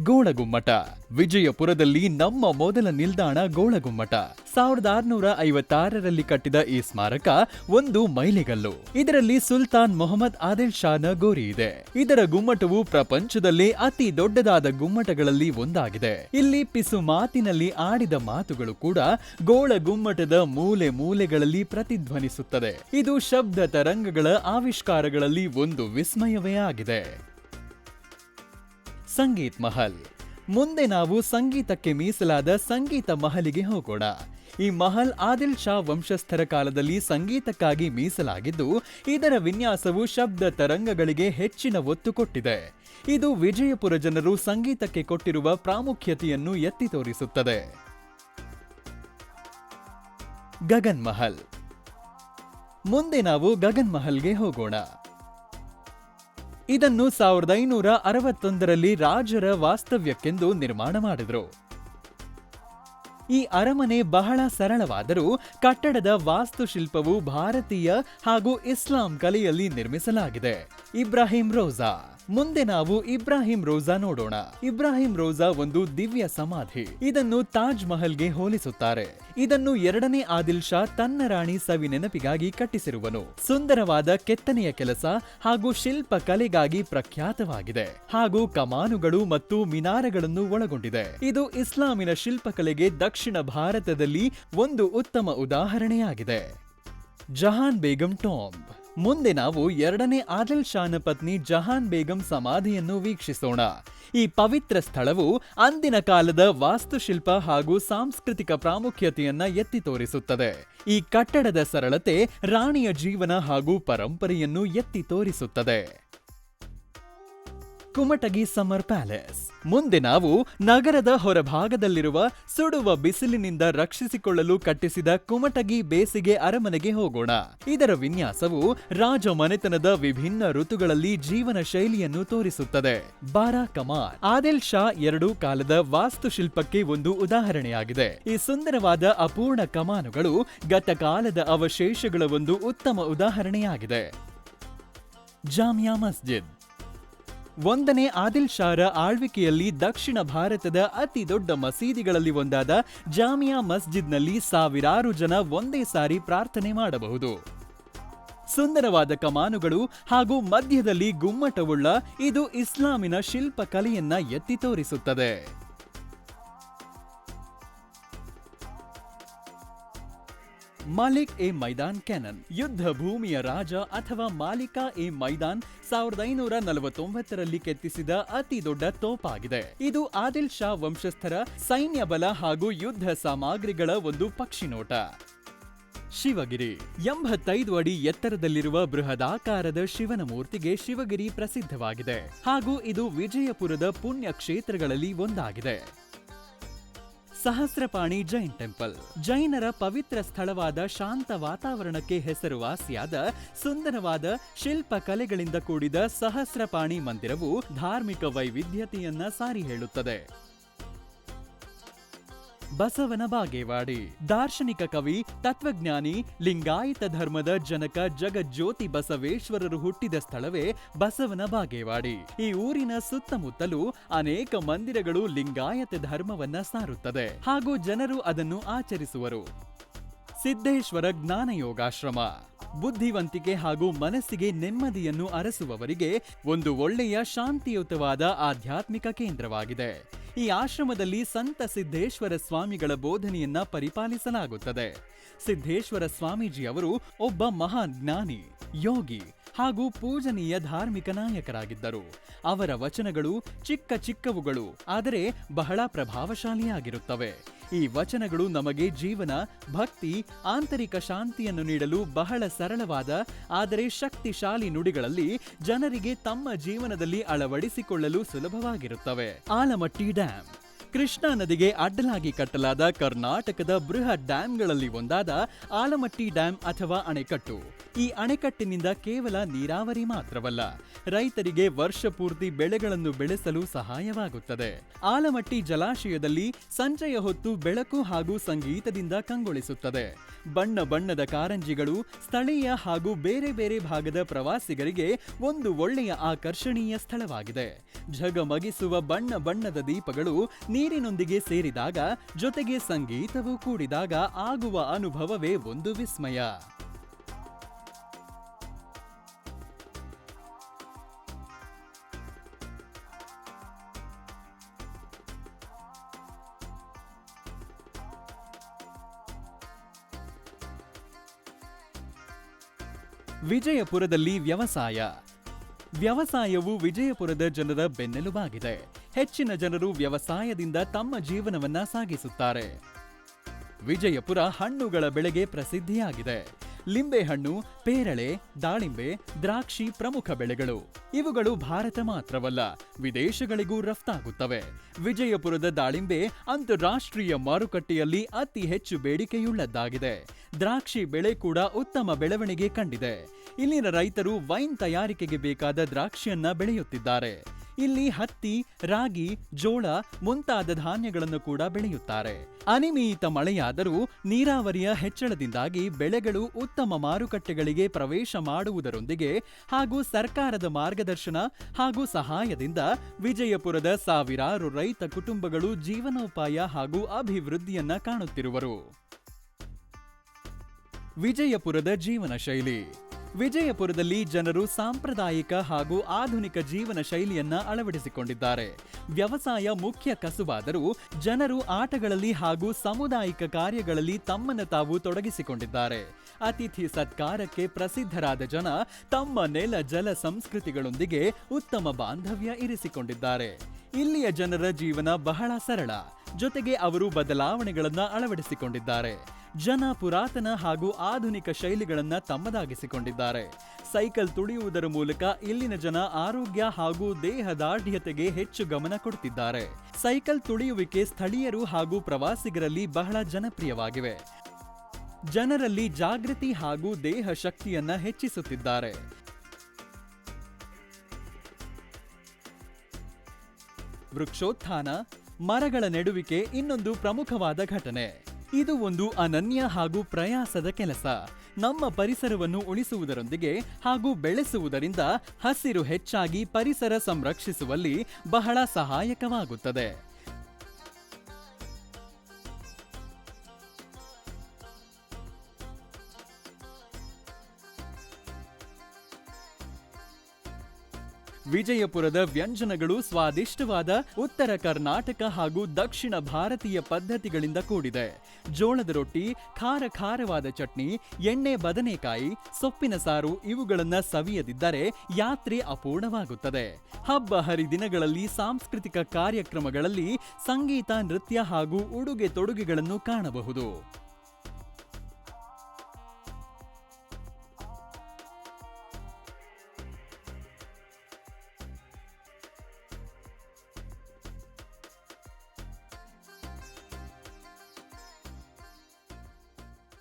ಗೋಳಗುಮ್ಮಟ. ವಿಜಯಪುರದಲ್ಲಿ ನಮ್ಮ ಮೊದಲ ನಿಲ್ದಾಣ ಗೋಳಗುಮ್ಮಟ. 1656ರಲ್ಲಿ ಕಟ್ಟಿದ ಈ ಸ್ಮಾರಕ ಒಂದು ಮೈಲಿಗಲ್ಲು. ಇದರಲ್ಲಿ ಸುಲ್ತಾನ್ ಮೊಹಮ್ಮದ್ ಆದಿಲ್ ಶಾನ ಗೋರಿ ಇದೆ. ಇದರ ಗುಮ್ಮಟವು ಪ್ರಪಂಚದಲ್ಲೇ ಅತಿ ದೊಡ್ಡದಾದ ಗುಮ್ಮಟಗಳಲ್ಲಿ ಒಂದಾಗಿದೆ. ಇಲ್ಲಿ ಪಿಸು ಮಾತಿನಲ್ಲಿ ಆಡಿದ ಮಾತುಗಳು ಕೂಡ ಗೋಳಗುಮ್ಮಟದ ಮೂಲೆ ಮೂಲೆಗಳಲ್ಲಿ ಪ್ರತಿಧ್ವನಿಸುತ್ತದೆ. ಇದು ಶಬ್ದ ತರಂಗಗಳ ಆವಿಷ್ಕಾರಗಳಲ್ಲಿ ಒಂದು ವಿಸ್ಮಯವೇ ಆಗಿದೆ. ಸಂಗೀತ್ ಮಹಲ್. ಮುಂದೆ ನಾವು ಸಂಗೀತಕ್ಕೆ ಮೀಸಲಾದ ಸಂಗೀತ ಮಹಲಿಗೆ ಹೋಗೋಣ. ಈ ಮಹಲ್ ಆದಿಲ್ ಶಾ ವಂಶಸ್ಥರ ಕಾಲದಲ್ಲಿ ಸಂಗೀತಕ್ಕಾಗಿ ಮೀಸಲಾಗಿದ್ದು, ಇದರ ವಿನ್ಯಾಸವು ಶಬ್ದ ತರಂಗಗಳಿಗೆ ಹೆಚ್ಚಿನ ಒತ್ತು ಕೊಟ್ಟಿದೆ. ಇದು ವಿಜಯಪುರ ಜನರು ಸಂಗೀತಕ್ಕೆ ಕೊಟ್ಟಿರುವ ಪ್ರಾಮುಖ್ಯತೆಯನ್ನು ಎತ್ತಿ ತೋರಿಸುತ್ತದೆ. ಗಗನ್ ಮಹಲ್. ಮುಂದೆ ನಾವು ಗಗನ್ ಮಹಲ್ಗೆ ಹೋಗೋಣ. ಇದನ್ನು 1561ರಲ್ಲಿ ರಾಜರ ವಾಸ್ತವ್ಯಕ್ಕೆಂದು ನಿರ್ಮಾಣ ಮಾಡಿದ್ರು. ಈ ಅರಮನೆ ಬಹಳ ಸರಳವಾದರೂ ಕಟ್ಟಡದ ವಾಸ್ತುಶಿಲ್ಪವು ಭಾರತೀಯ ಹಾಗೂ ಇಸ್ಲಾಂ ಕಲೆಯಲ್ಲಿ ನಿರ್ಮಿಸಲಾಗಿದೆ. ಇಬ್ರಾಹಿಂ ರೋಜಾ. ಮುಂದೆ ನಾವು ಇಬ್ರಾಹಿಂ ರೋಜಾ ನೋಡೋಣ. ಇಬ್ರಾಹಿಂ ರೋಜಾ ಒಂದು ದಿವ್ಯ ಸಮಾಧಿ. ಇದನ್ನು ತಾಜ್ ಮಹಲ್ಗೆ ಹೋಲಿಸುತ್ತಾರೆ. ಇದನ್ನು 2ನೇ ಆದಿಲ್ ಶಾ ತನ್ನ ರಾಣಿ ಸವಿ ನೆನಪಿಗಾಗಿ ಕಟ್ಟಿಸಿರುವನು. ಸುಂದರವಾದ ಕೆತ್ತನೆಯ ಕೆಲಸ ಹಾಗೂ ಶಿಲ್ಪ ಕಲೆಗಾಗಿ ಪ್ರಖ್ಯಾತವಾಗಿದೆ, ಹಾಗೂ ಕಮಾನುಗಳು ಮತ್ತು ಮಿನಾರಗಳನ್ನು ಒಳಗೊಂಡಿದೆ. ಇದು ಇಸ್ಲಾಮಿನ ಶಿಲ್ಪಕಲೆಗೆ ದಕ್ಷಿಣ ಭಾರತದಲ್ಲಿ ಒಂದು ಉತ್ತಮ ಉದಾಹರಣೆಯಾಗಿದೆ. ಜಹಾನ್ ಬೇಗಂ ಟಾಂಬ್. ಮುಂದೆ ನಾವು 2ನೇ ಆದಿಲ್ ಶಾನ ಪತ್ನಿ ಜಹಾನ್ ಬೇಗಂ ಸಮಾಧಿಯನ್ನು ವೀಕ್ಷಿಸೋಣ. ಈ ಪವಿತ್ರ ಸ್ಥಳವು ಅಂದಿನ ಕಾಲದ ವಾಸ್ತುಶಿಲ್ಪ ಹಾಗೂ ಸಾಂಸ್ಕೃತಿಕ ಪ್ರಾಮುಖ್ಯತೆಯನ್ನ ಎತ್ತಿ ತೋರಿಸುತ್ತದೆ. ಈ ಕಟ್ಟಡದ ಸರಳತೆ ರಾಣಿಯ ಜೀವನ ಹಾಗೂ ಪರಂಪರೆಯನ್ನು ಎತ್ತಿ ತೋರಿಸುತ್ತದೆ. Kumatagi summer palace. ಮುಂದೆ ನಾವು ನಗರದ ಹೊರಭಾಗದಲ್ಲಿರುವ ಸುಡುವ ಬಿಸಿಲಿನಿಂದ ರಕ್ಷಿಸಿಕೊಳ್ಳಲು ಕಟ್ಟಿಸಿದ ಕುಮಟಗಿ ಬೇಸಿಗೆ ಅರಮನೆಗೆ ಹೋಗೋಣ. ಇದರ ವಿನ್ಯಾಸವು ರಾಜ ಮನೆತನದ ವಿಭಿನ್ನ ಋತುಗಳಲ್ಲಿ ಜೀವನ ಶೈಲಿಯನ್ನು ತೋರಿಸುತ್ತದೆ. ಬಾರಾ ಕಮಾನ್. ಆದಿಲ್ ಶಾ 2 ಕಾಲದ ವಾಸ್ತುಶಿಲ್ಪಕ್ಕೆ ಒಂದು ಉದಾಹರಣೆಯಾಗಿದೆ. ಈ ಸುಂದರವಾದ ಅಪೂರ್ಣ ಕಮಾನುಗಳು ಗತಕಾಲದ ಅವಶೇಷಗಳ ಒಂದು ಉತ್ತಮ ಉದಾಹರಣೆಯಾಗಿದೆ. ಜಾಮಿಯಾ ಮಸ್ಜಿದ್. 1ನೇ ಆದಿಲ್ ಶಾರ ಆಳ್ವಿಕೆಯಲ್ಲಿ ದಕ್ಷಿಣ ಭಾರತದ ಅತಿ ದೊಡ್ಡ ಮಸೀದಿಗಳಲ್ಲಿ ಒಂದಾದ ಜಾಮಿಯಾ ಮಸ್ಜಿದ್ನಲ್ಲಿ ಸಾವಿರಾರು ಜನ ಒಂದೇ ಸಾರಿ ಪ್ರಾರ್ಥನೆ ಮಾಡಬಹುದು. ಸುಂದರವಾದ ಕಮಾನುಗಳು ಹಾಗೂ ಮಧ್ಯದಲ್ಲಿ ಗುಮ್ಮಟವುಳ್ಳ ಇದು ಇಸ್ಲಾಮಿನ ಶಿಲ್ಪಕಲೆಯನ್ನ ಎತ್ತಿ ತೋರಿಸುತ್ತದೆ. Malik A Maidan cannon. ಯುದ್ಧ ಭೂಮಿಯ ರಾಜ ಅಥವಾ ಮಾಲಿಕಾ ಎ ಮೈದಾನ್ 1549ರಲ್ಲಿ ಕೆತ್ತಿಸಿದ ಅತಿ ದೊಡ್ಡ ತೋಪಾಗಿದೆ. ಇದು ಆದಿಲ್ ಶಾ ವಂಶಸ್ಥರ ಸೈನ್ಯ ಬಲ ಹಾಗೂ ಯುದ್ಧ ಸಾಮಗ್ರಿಗಳ ಒಂದು ಪಕ್ಷಿನೋಟ. ಶಿವಗಿರಿ. 85 ಅಡಿ ಎತ್ತರದಲ್ಲಿರುವ ಬೃಹದಾಕಾರದ ಶಿವನ ಮೂರ್ತಿಗೆ ಶಿವಗಿರಿ ಪ್ರಸಿದ್ಧವಾಗಿದೆ, ಹಾಗೂ ಇದು ವಿಜಯಪುರದ ಪುಣ್ಯ ಕ್ಷೇತ್ರಗಳಲ್ಲಿ ಒಂದಾಗಿದೆ. ಸಹಸ್ರಪಾಣಿ ಜೈನ್ ಟೆಂಪಲ್. ಜೈನರ ಪವಿತ್ರ ಸ್ಥಳವಾದ ಶಾಂತ ವಾತಾವರಣಕ್ಕೆ ಹೆಸರುವಾಸಿಯಾದ ಸುಂದರವಾದ ಶಿಲ್ಪ ಕಲೆಗಳಿಂದ ಕೂಡಿದ ಸಹಸ್ರಪಾಣಿ ಮಂದಿರವು ಧಾರ್ಮಿಕ ವೈವಿಧ್ಯತೆಯನ್ನ ಸಾರಿ ಹೇಳುತ್ತದೆ. ಬಸವನ ಬಾಗೇವಾಡಿ. ದಾರ್ಶನಿಕ ಕವಿ, ತತ್ವಜ್ಞಾನಿ, ಲಿಂಗಾಯತ ಧರ್ಮದ ಜನಕ ಜಗಜ್ಯೋತಿ ಬಸವೇಶ್ವರರು ಹುಟ್ಟಿದ ಸ್ಥಳವೇ ಬಸವನ ಬಾಗೇವಾಡಿ. ಈ ಊರಿನ ಸುತ್ತಮುತ್ತಲೂ ಅನೇಕ ಮಂದಿರಗಳು ಲಿಂಗಾಯತ ಧರ್ಮವನ್ನ ಸಾರುತ್ತದೆ, ಹಾಗೂ ಜನರು ಅದನ್ನು ಆಚರಿಸುವರು. ಸಿದ್ದೇಶ್ವರ ಜ್ಞಾನ ಯೋಗಾಶ್ರಮ. ಬುದ್ಧಿವಂತಿಕೆ ಹಾಗೂ ಮನಸ್ಸಿಗೆ ನೆಮ್ಮದಿಯನ್ನು ಅರಸುವವರಿಗೆ ಒಂದು ಒಳ್ಳೆಯ ಶಾಂತಿಯುತವಾದ ಆಧ್ಯಾತ್ಮಿಕ ಕೇಂದ್ರವಾಗಿದೆ. ಈ ಆಶ್ರಮದಲ್ಲಿ ಸಂತ ಸಿದ್ದೇಶ್ವರ ಸ್ವಾಮಿಗಳ ಬೋಧನೆಯನ್ನ ಪರಿಪಾಲಿಸಲಾಗುತ್ತದೆ. ಸಿದ್ದೇಶ್ವರ ಸ್ವಾಮೀಜಿ ಅವರು ಒಬ್ಬ ಮಹಾನ್ ಜ್ಞಾನಿ, ಯೋಗಿ ಹಾಗೂ ಪೂಜನೀಯ ಧಾರ್ಮಿಕ ನಾಯಕರಾಗಿದ್ದರು. ಅವರ ವಚನಗಳು ಚಿಕ್ಕ ಚಿಕ್ಕವುಗಳು, ಆದರೆ ಬಹಳ ಪ್ರಭಾವಶಾಲಿಯಾಗಿರುತ್ತವೆ. ಈ ವಚನಗಳು ನಮಗೆ ಜೀವನ, ಭಕ್ತಿ, ಆಂತರಿಕ ಶಾಂತಿಯನ್ನು ನೀಡಲು ಬಹಳ ಸರಳವಾದ ಆದರೆ ಶಕ್ತಿಶಾಲಿ ನುಡಿಗಳಲ್ಲಿ ಜನರಿಗೆ ತಮ್ಮ ಜೀವನದಲ್ಲಿ ಅಳವಡಿಸಿಕೊಳ್ಳಲು ಸುಲಭವಾಗಿರುತ್ತವೆ. ಆಲಮಟ್ಟಿ ಡ್ಯಾಂ. ಕೃಷ್ಣಾ ನದಿಗೆ ಅಡ್ಡಲಾಗಿ ಕಟ್ಟಲಾದ ಕರ್ನಾಟಕದ ಬೃಹತ್ ಡ್ಯಾಂಗಳಲ್ಲಿ ಒಂದಾದ ಆಲಮಟ್ಟಿ ಡ್ಯಾಂ ಅಥವಾ ಅಣೆಕಟ್ಟು ಈ ಅಣೆಕಟ್ಟಿನಿಂದ ಕೇವಲ ನೀರಾವರಿ ಮಾತ್ರವಲ್ಲ, ರೈತರಿಗೆ ವರ್ಷ ಪೂರ್ತಿ ಬೆಳೆಗಳನ್ನು ಬೆಳೆಸಲು ಸಹಾಯವಾಗುತ್ತದೆ. ಆಲಮಟ್ಟಿ ಜಲಾಶಯದಲ್ಲಿ ಸಂಜೆಯ ಹೊತ್ತು ಬೆಳಕು ಹಾಗೂ ಸಂಗೀತದಿಂದ ಕಂಗೊಳಿಸುತ್ತದೆ. ಬಣ್ಣ ಬಣ್ಣದ ಕಾರಂಜಿಗಳು ಸ್ಥಳೀಯ ಹಾಗೂ ಬೇರೆ ಬೇರೆ ಭಾಗದ ಪ್ರವಾಸಿಗರಿಗೆ ಒಂದು ಒಳ್ಳೆಯ ಆಕರ್ಷಣೀಯ ಸ್ಥಳವಾಗಿದೆ. ಝಗಮಗಿಸುವ ಬಣ್ಣ ಬಣ್ಣದ ದೀಪಗಳು ನೀರಿನೊಂದಿಗೆ ಸೇರಿದಾಗ, ಜೊತೆಗೆ ಸಂಗೀತವೂ ಕೂಡಿದಾಗ ಆಗುವ ಅನುಭವವೇ ಒಂದು ವಿಸ್ಮಯ. ವಿಜಯಪುರದಲ್ಲಿ ವ್ಯವಸಾಯವು ವಿಜಯಪುರದ ಜನರ ಬೆನ್ನೆಲುಬಾಗಿದೆ. ಹೆಚ್ಚಿನ ಜನರು ವ್ಯವಸಾಯದಿಂದ ತಮ್ಮ ಜೀವನವನ್ನ ಸಾಗಿಸುತ್ತಾರೆ. ವಿಜಯಪುರ ಹಣ್ಣುಗಳ ಬೆಳೆಗೆ ಪ್ರಸಿದ್ಧಿಯಾಗಿದೆ. ಲಿಂಬೆಹಣ್ಣು, ಪೇರಳೆ, ದಾಳಿಂಬೆ, ದ್ರಾಕ್ಷಿ ಪ್ರಮುಖ ಬೆಳೆಗಳು. ಇವುಗಳು ಭಾರತ ಮಾತ್ರವಲ್ಲ, ವಿದೇಶಗಳಿಗೂ ರಫ್ತಾಗುತ್ತವೆ. ವಿಜಯಪುರದ ದಾಳಿಂಬೆ ಅಂತಾರಾಷ್ಟ್ರೀಯ ಮಾರುಕಟ್ಟೆಯಲ್ಲಿ ಅತಿ ಹೆಚ್ಚು ಬೇಡಿಕೆಯುಳ್ಳದ್ದಾಗಿದೆ. ದ್ರಾಕ್ಷಿ ಬೆಳೆ ಕೂಡ ಉತ್ತಮ ಬೆಳವಣಿಗೆ ಕಂಡಿದೆ. ಇಲ್ಲಿನ ರೈತರು ವೈನ್ ತಯಾರಿಕೆಗೆ ಬೇಕಾದ ದ್ರಾಕ್ಷಿಯನ್ನ ಬೆಳೆಯುತ್ತಿದ್ದಾರೆ. ಇಲ್ಲಿ ಹತ್ತಿ, ರಾಗಿ, ಜೋಳ ಮುಂತಾದ ಧಾನ್ಯಗಳನ್ನು ಕೂಡ ಬೆಳೆಯುತ್ತಾರೆ. ಅನಿಯಮಿತ ಮಳೆಯಾದರೂ ನೀರಾವರಿಯ ಹೆಚ್ಚಳದಿಂದಾಗಿ ಬೆಳೆಗಳು ಉತ್ತಮ ಮಾರುಕಟ್ಟೆಗಳಿಗೆ ಪ್ರವೇಶ ಮಾಡುವುದರೊಂದಿಗೆ ಹಾಗೂ ಸರ್ಕಾರದ ಮಾರ್ಗದರ್ಶನ ಹಾಗೂ ಸಹಾಯದಿಂದ ವಿಜಯಪುರದ ಸಾವಿರಾರು ರೈತ ಕುಟುಂಬಗಳು ಜೀವನೋಪಾಯ ಹಾಗೂ ಅಭಿವೃದ್ಧಿಯನ್ನ ಕಾಣುತ್ತಿರುವರು. ವಿಜಯಪುರದ ಜೀವನ ಶೈಲಿ. ವಿಜಯಪುರದಲ್ಲಿ ಜನರು ಸಾಂಪ್ರದಾಯಿಕ ಹಾಗೂ ಆಧುನಿಕ ಜೀವನ ಶೈಲಿಯನ್ನ ಅಳವಡಿಸಿಕೊಂಡಿದ್ದಾರೆ. ವ್ಯವಸಾಯ ಮುಖ್ಯ ಕಸುಬಾದರೂ ಜನರು ಆಟಗಳಲ್ಲಿ ಹಾಗೂ ಸಾಮುದಾಯಿಕ ಕಾರ್ಯಗಳಲ್ಲಿ ತಮ್ಮನ್ನು ತಾವು ತೊಡಗಿಸಿಕೊಂಡಿದ್ದಾರೆ. ಅತಿಥಿ ಸತ್ಕಾರಕ್ಕೆ ಪ್ರಸಿದ್ಧರಾದ ಜನ ತಮ್ಮ ನೆಲ ಜಲ ಸಂಸ್ಕೃತಿಗಳೊಂದಿಗೆ ಉತ್ತಮ ಬಾಂಧವ್ಯ ಇರಿಸಿಕೊಂಡಿದ್ದಾರೆ. ಇಲ್ಲಿಯ ಜನರ ಜೀವನ ಬಹಳ ಸರಳ, ಜೊತೆಗೆ ಅವರು ಬದಲಾವಣೆಗಳನ್ನ ಅಳವಡಿಸಿಕೊಂಡಿದ್ದಾರೆ. ಜನ ಪುರಾತನ ಹಾಗೂ ಆಧುನಿಕ ಶೈಲಿಗಳನ್ನ ತಮ್ಮದಾಗಿಸಿಕೊಂಡಿದ್ದಾರೆ. ಸೈಕಲ್ ತುಳಿಯುವುದರ ಮೂಲಕ ಇಲ್ಲಿನ ಜನ ಆರೋಗ್ಯ ಹಾಗೂ ದೇಹದಾರ್ಢ್ಯತೆಗೆ ಹೆಚ್ಚು ಗಮನ ಕೊಡುತ್ತಿದ್ದಾರೆ. ಸೈಕಲ್ ತುಳಿಯುವಿಕೆ ಸ್ಥಳೀಯರು ಹಾಗೂ ಪ್ರವಾಸಿಗರಲ್ಲಿ ಬಹಳ ಜನಪ್ರಿಯವಾಗಿವೆ. ಜನರಲ್ಲಿ ಜಾಗೃತಿ ಹಾಗೂ ದೇಹ ಶಕ್ತಿಯನ್ನ ಹೆಚ್ಚಿಸುತ್ತಿದ್ದಾರೆ. ವೃಕ್ಷೋತ್ಥಾನ, ಮರಗಳ ನೆಡುವಿಕೆ ಇನ್ನೊಂದು ಪ್ರಮುಖವಾದ ಘಟನೆ. ಇದು ಒಂದು ಅನನ್ಯ ಹಾಗೂ ಪ್ರಯಾಸದ ಕೆಲಸ. ನಮ್ಮ ಪರಿಸರವನ್ನು ಉಳಿಸುವುದರೊಂದಿಗೆ ಹಾಗೂ ಬೆಳೆಸುವುದರಿಂದ ಹಸಿರು ಹೆಚ್ಚಾಗಿ ಪರಿಸರ ಸಂರಕ್ಷಿಸುವಲ್ಲಿ ಬಹಳ ಸಹಾಯಕವಾಗುತ್ತದೆ. ವಿಜಯಪುರದ ವ್ಯಂಜನಗಳು ಸ್ವಾದಿಷ್ಟವಾದ ಉತ್ತರ ಕರ್ನಾಟಕ ಹಾಗೂ ದಕ್ಷಿಣ ಭಾರತೀಯ ಪದ್ಧತಿಗಳಿಂದ ಕೂಡಿದೆ. ಜೋಳದ ರೊಟ್ಟಿ, ಖಾರವಾದ ಚಟ್ನಿ, ಎಣ್ಣೆ ಬದನೆಕಾಯಿ, ಸೊಪ್ಪಿನ ಸಾರು ಇವುಗಳನ್ನ ಸವಿಯದಿದ್ದರೆ ಯಾತ್ರೆ ಅಪೂರ್ಣವಾಗುತ್ತದೆ. ಹಬ್ಬ ಹರಿದಿನಗಳಲ್ಲಿ ಸಾಂಸ್ಕೃತಿಕ ಕಾರ್ಯಕ್ರಮಗಳಲ್ಲಿ ಸಂಗೀತ, ನೃತ್ಯ ಹಾಗೂ ಉಡುಗೆ ತೊಡುಗೆಗಳನ್ನು ಕಾಣಬಹುದು.